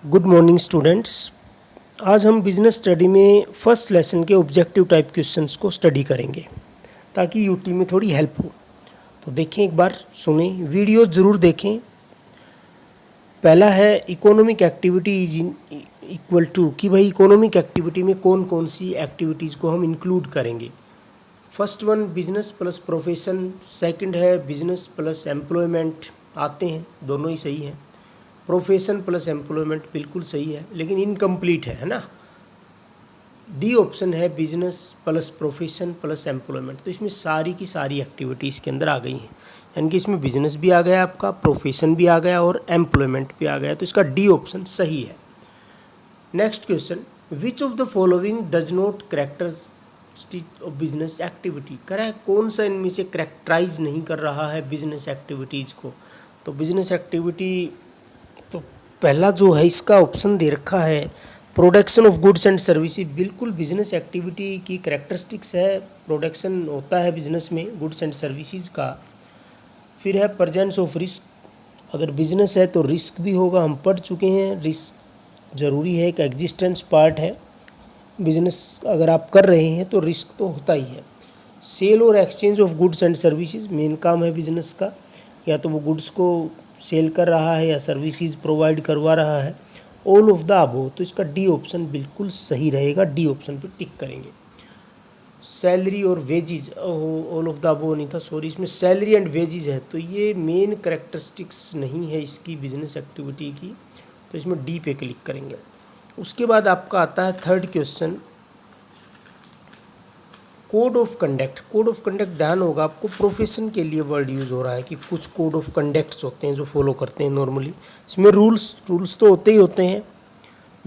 Good morning students. आज हम business study में फर्स्ट लेसन के ऑब्जेक्टिव टाइप क्वेश्चंस को स्टडी करेंगे ताकि यूटी में थोड़ी हेल्प हो। तो देखें, एक बार सुने, वीडियो ज़रूर देखें। पहला है economic activity is equal to कि भाई इकोनॉमिक एक्टिविटी में कौन कौन सी एक्टिविटीज़ को हम इंक्लूड करेंगे। First one business plus profession, second है बिजनेस प्लस एम्प्लॉयमेंट। आते हैं, दोनों ही सही हैं। प्रोफेशन प्लस एम्प्लॉयमेंट बिल्कुल सही है, लेकिन इनकम्प्लीट है ना। डी ऑप्शन है business plus profession plus employment. तो इसमें सारी की सारी एक्टिविटी इसके अंदर आ गई हैं, यानी कि इसमें बिजनेस भी आ गया आपका, प्रोफेशन भी आ गया और एम्प्लॉयमेंट भी आ गया। तो इसका डी ऑप्शन सही है। Next question, which of the following does not characteristic of business activity. कह कौन सा इनमें से करेक्टराइज नहीं कर रहा है बिजनेस एक्टिविटीज़ को। तो बिजनेस एक्टिविटी तो पहला जो है इसका ऑप्शन दे रखा है production of goods and services. बिल्कुल बिजनेस एक्टिविटी की करेक्टरिस्टिक्स है, प्रोडक्शन होता है बिजनेस में गुड्स एंड सर्विसेज का। फिर है प्रेजेंस ऑफ रिस्क, अगर बिजनेस है तो रिस्क भी होगा, हम पढ़ चुके हैं। रिस्क ज़रूरी है, एक एग्जिस्टेंस पार्ट है। बिजनेस अगर आप कर रहे हैं तो रिस्क तो होता ही है। सेल और exchange of goods and services main काम है बिजनेस का, या तो वो गुड्स को सेल कर रहा है या सर्विसेज प्रोवाइड करवा रहा है। ऑल ऑफ द अबव, तो इसका डी ऑप्शन बिल्कुल सही रहेगा, डी ऑप्शन पे टिक करेंगे। सैलरी और wages, all of the above नहीं था, सॉरी, इसमें सैलरी एंड वेजिज है, तो ये मेन करेक्टरिस्टिक्स नहीं है इसकी बिजनेस एक्टिविटी की, तो इसमें डी पे क्लिक करेंगे। उसके बाद आपका आता है third question, code of conduct. Code of conduct ध्यान होगा आपको, प्रोफेशन के लिए वर्ड यूज़ हो रहा है कि कुछ कोड ऑफ कंडक्ट्स होते हैं जो फॉलो करते हैं नॉर्मली। इसमें रूल्स तो होते ही होते हैं,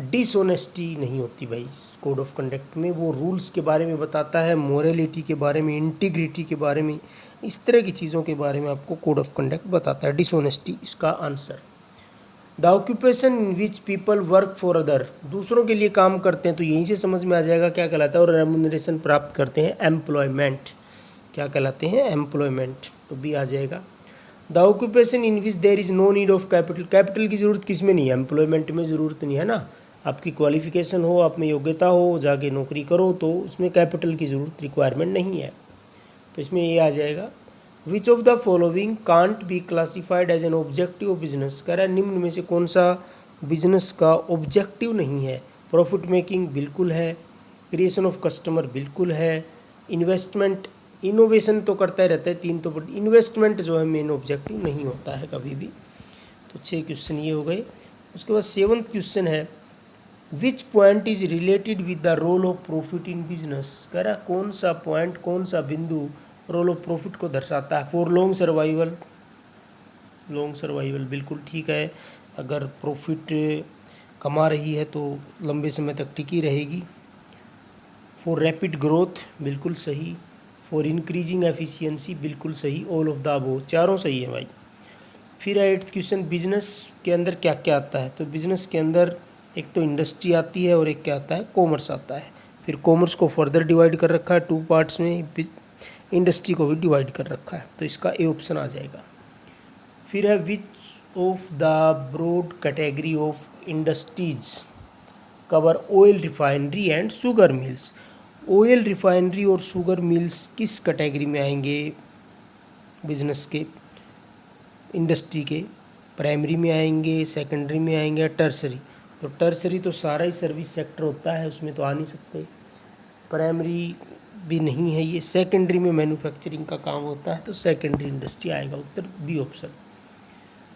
डिसऑनेस्टी नहीं होती भाई कोड ऑफ कंडक्ट में। वो रूल्स के बारे में बताता है, मोरलिटी के बारे में, इंटीग्रिटी के बारे में, इस तरह की चीज़ों के बारे में आपको कोड ऑफ कंडक्ट बताता है। डिसऑनेस्टी इसका answer. The occupation in which people work for other, दूसरों के लिए काम करते हैं, तो यहीं से समझ में आ जाएगा क्या कहलाता है। और रेमुनरेशन प्राप्त करते हैं, एम्प्लॉयमेंट। क्या कहलाते हैं? एम्प्लॉयमेंट, तो भी आ जाएगा। The occupation in which there is no need of capital, capital की ज़रूरत किस में नहीं है? एम्प्लॉयमेंट में ज़रूरत नहीं है ना। आपकी क्वालिफिकेशन हो, आप में योग्यता हो, जाके नौकरी करो, तो उसमें कैपिटल की ज़रूरत रिक्वायरमेंट नहीं है, तो इसमें ये आ जाएगा। Which of the following can't be classified as an objective of business, कह रहा है निम्न में से कौन सा बिजनेस का ऑब्जेक्टिव नहीं है। प्रॉफिट मेकिंग बिल्कुल है, क्रिएशन ऑफ कस्टमर बिल्कुल है, इन्वेस्टमेंट, इनोवेशन तो करता ही रहता है, तीन तो, बट इन्वेस्टमेंट जो है मेन ऑब्जेक्टिव नहीं होता है कभी भी। तो 6 क्वेश्चन ये हो गए। उसके बाद 7th क्वेश्चन है, which point is related with the role of profit in business, कह रहा है कौन सा पॉइंट, कौन सा बिंदु रोल ऑफ प्रॉफिट को दर्शाता है। For long survival, long survival बिल्कुल ठीक है, अगर प्रॉफिट कमा रही है तो लंबे समय तक टिकी रहेगी। फॉर रैपिड ग्रोथ बिल्कुल सही, फॉर इंक्रीजिंग एफिशिएंसी बिल्कुल सही, ऑल ऑफ द अबव, चारों सही है भाई। फिर 8th क्वेश्चन, बिजनेस के अंदर क्या क्या आता है। तो बिजनेस के अंदर एक तो इंडस्ट्री आती है और एक क्या आता है? कॉमर्स आता है। फिर कॉमर्स को फर्दर डिवाइड कर रखा है 2 पार्ट्स में, इंडस्ट्री को भी डिवाइड कर रखा है, तो इसका ए ऑप्शन आ जाएगा। फिर है which of the broad category of industries cover oil refinery and sugar mills. Oil refinery और शुगर मिल्स किस कैटेगरी में आएंगे बिजनेस के, इंडस्ट्री के? प्राइमरी में आएंगे, सेकेंडरी में आएंगे, टर्सरी। तो टर्सरी तो सारा ही सर्विस सेक्टर होता है, उसमें तो आ नहीं सकते। प्राइमरी भी नहीं है ये, सेकेंडरी में मैन्युफैक्चरिंग का काम होता है, तो सेकेंडरी इंडस्ट्री आएगा उत्तर, B option.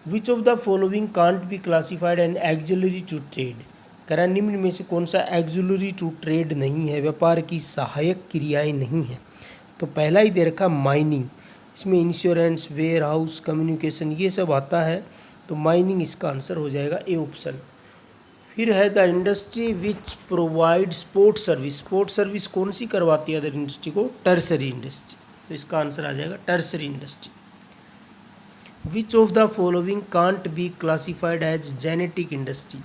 Which of the following can't be classified and auxiliary to trade, कह रहा निम्न में से कौन सा एक्जुलरी टू ट्रेड नहीं है, व्यापार की सहायक क्रियाएं नहीं है। तो पहला ही दे रखा माइनिंग, इसमें इंश्योरेंस, वेयर हाउस, कम्युनिकेशन, ये सब आता है, तो माइनिंग इसका आंसर हो जाएगा, ए ऑप्शन। फिर है the industry which provide support service, support service कौन सी करवाती है अदर इंडस्ट्री को? टर्सरी इंडस्ट्री, तो इसका आंसर आ जाएगा tertiary industry. Which of the following can't be classified as genetic industry,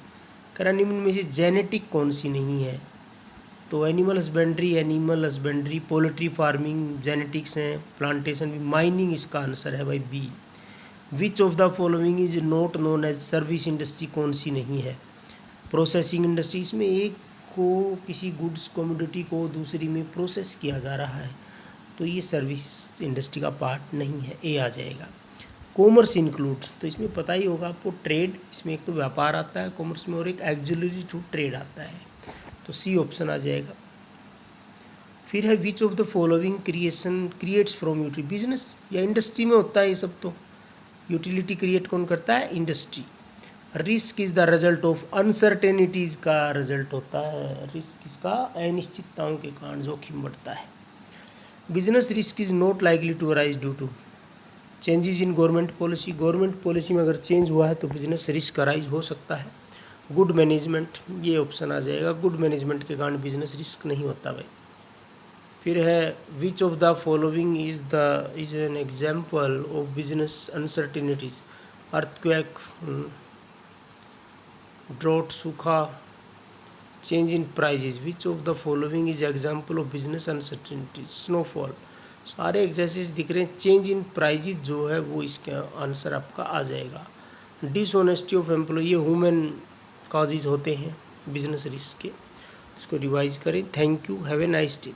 कह रहा निम्न में से जेनेटिक कौन सी नहीं है। तो animal husbandry, poultry farming genetics हैं, प्लांटेशन भी, माइनिंग इसका आंसर है भाई B. Which of the following is not known as service industry कौन सी नहीं है। प्रोसेसिंग इंडस्ट्री, इसमें एक को किसी गुड्स कमोडिटी को दूसरी में प्रोसेस किया जा रहा है, तो ये सर्विस इंडस्ट्री का पार्ट नहीं है, ए आ जाएगा। कॉमर्स इंक्लूड्स, तो इसमें पता ही होगा आपको ट्रेड, इसमें एक तो व्यापार आता है कॉमर्स में और एक एक्सिलरी टू ट्रेड आता है, तो सी ऑप्शन आ जाएगा। फिर है which of the following creates from utility, business या इंडस्ट्री में होता है ये सब, तो यूटिलिटी क्रिएट कौन करता है, industry. Risk is the result of uncertainties का रिजल्ट होता है, रिस्क इसका अनिश्चितताओं के कारण जोखिम बढ़ता है। Business risk is not likely to arise due to changes in government policy, government policy में अगर चेंज हुआ है तो बिजनेस रिस्क अराइज हो सकता है। गुड मैनेजमेंट, ये ऑप्शन आ जाएगा, गुड मैनेजमेंट के कारण बिजनेस रिस्क नहीं होता भाई। फिर है which of the following is an example of business uncertainties, earthquake, drought, सूखा, change in prices, which of the following is example of business uncertainties, snowfall, सारे एग्जाम्पल्स दिख रहे हैं। चेंज इन प्राइजेज जो है वो इसका आंसर आपका आ जाएगा। डिसऑनेस्टी ऑफ एम्प्लॉय, ये ह्यूमन काजेज होते हैं बिजनेस रिस्क के, इसको रिवाइज करें। Thank you, have a nice day.